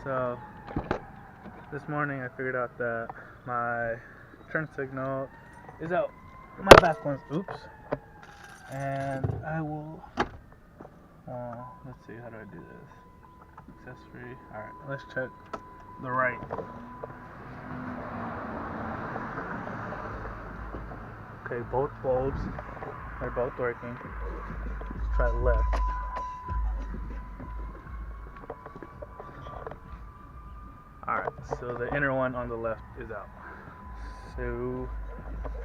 So this morning I figured out that my turn signal is out. My back one's oops. And I will let's see, how do I do this? Accessory. Alright, let's check the right. Okay, both bulbs are both working. Let's try left. Alright, so the inner one on the left is out. So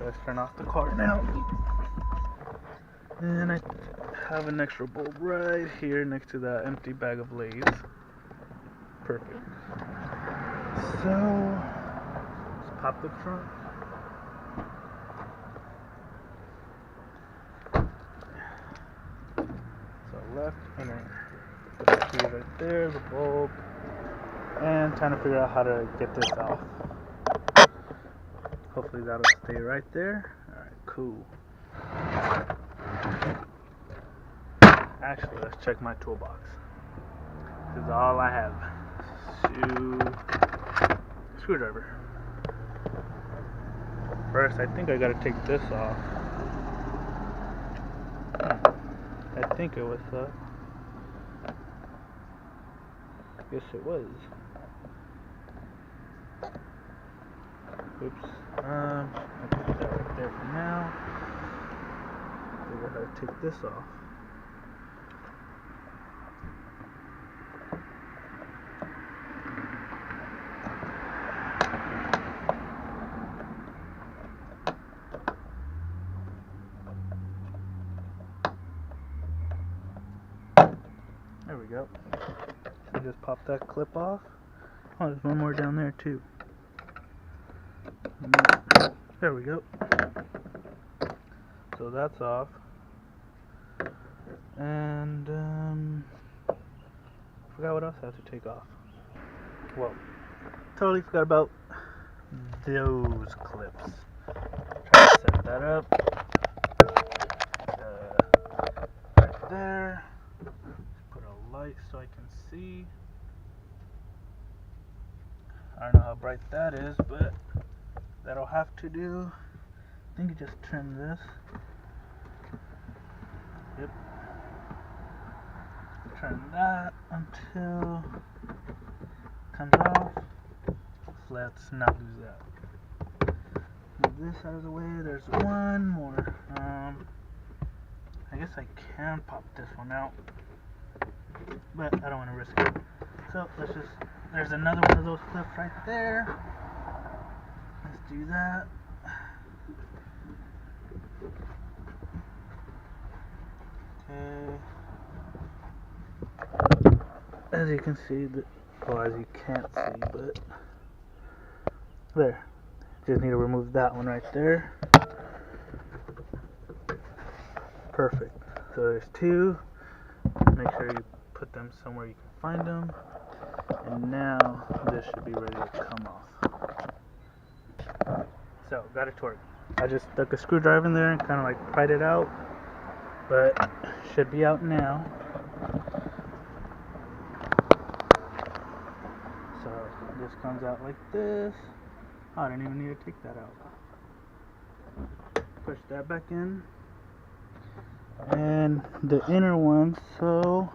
let's turn off the car now. And I have an extra bulb right here next to that empty bag of Lay's. Perfect. So let's pop the trunk. So left inner. Put the key right there, the bulb. And trying to figure out how to get this off. Hopefully that'll stay right there. Alright, cool. Actually, let's check my toolbox. This is all I have. Screwdriver. First, I think I gotta take this off. I think it was up. Yes, it was. Oops. I'll put that right there for now. Figure out how to take this off. There we go. So just pop that clip off. Oh, there's one more down there too. There we go. So that's off. And forgot what else I have to take off. Well, totally forgot about those clips. Try to set that up. Right there. Put a light so I can see. I don't know how bright that is, but that'll have to do. I think you just trim this. Yep. Trim that until it comes off. Let's not lose that. Move this out of the way. There's one more. I guess I can pop this one out, but I don't want to risk it. So let's just. There's another one of those clips right there. Let's do that. Okay. As you can see, as you can't see, but there. Just need to remove that one right there. Perfect. So there's two. Make sure you put them somewhere you can find them. And now this should be ready to come off. So, got it torqued. I just stuck a screwdriver in there and kind of like pried it out, but should be out now. So this comes out like this. Oh, I didn't even need to take that out. Push that back in. And the inner one, so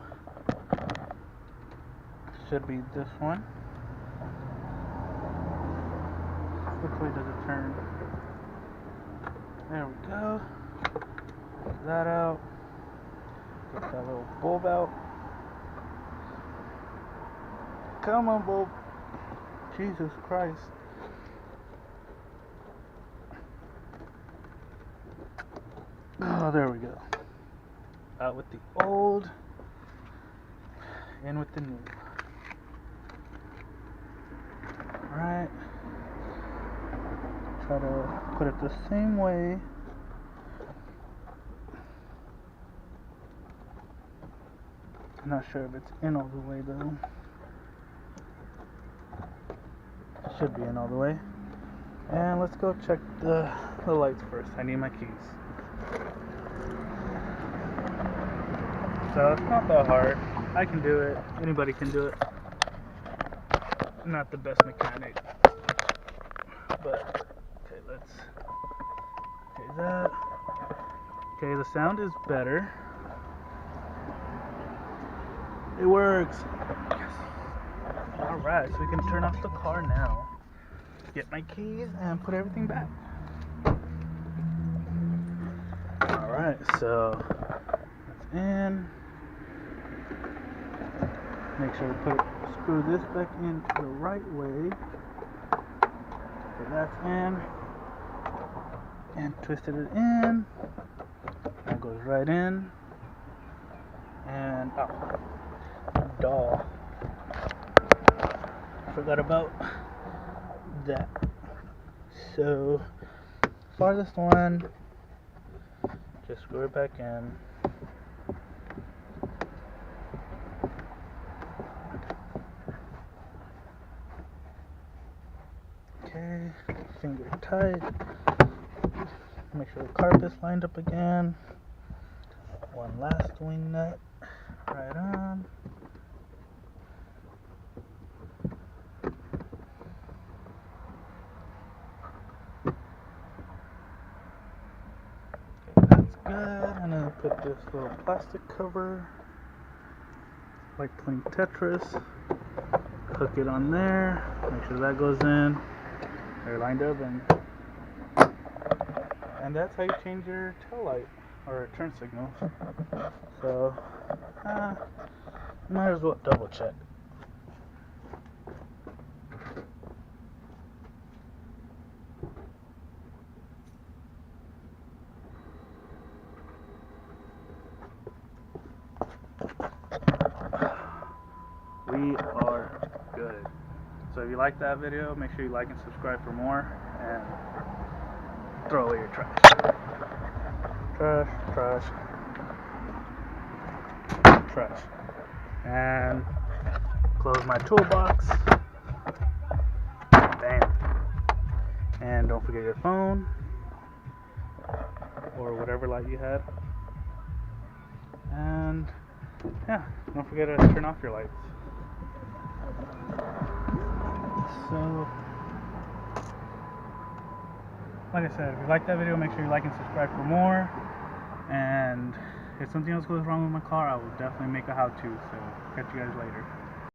should be this one. Which way does it turn? There we go. Get that out. Get that little bulb out. Come on, bulb. Jesus Christ. Oh, there we go. Out with the old, in with the new. Alright. Try to put it the same way. I'm not sure if it's in all the way though. It should be in all the way. And let's go check the lights first. I need my keys. So it's not that hard. I can do it. Anybody can do it. not the best mechanic, but okay, okay, the sound is better. It works. Yes. Alright, so we can turn off the car now. Get my keys and put everything back. Alright, so that's in. Make sure to screw this back in the right way. So that's in. And twisted it in. That goes right in. And doll. Forgot about that. So farthest one, just screw it back in. Okay, finger tight. Make sure the carpet's lined up again. One last wing nut, right on. Good. And then put this little plastic cover, like playing Tetris. Hook it on there. Make sure that goes in. They're lined up, and that's how you change your tail light or turn signal. So, might as well double check. We are good. So if you like that video, make sure you like and subscribe for more, and throw away your trash. Trash. And close my toolbox. Bam. And don't forget your phone or whatever light you had. And yeah, don't forget to turn off your lights. So, like I said, if you like that video, make sure you like and subscribe for more. And if something else goes wrong with my car, I will definitely make a how-to. So, catch you guys later.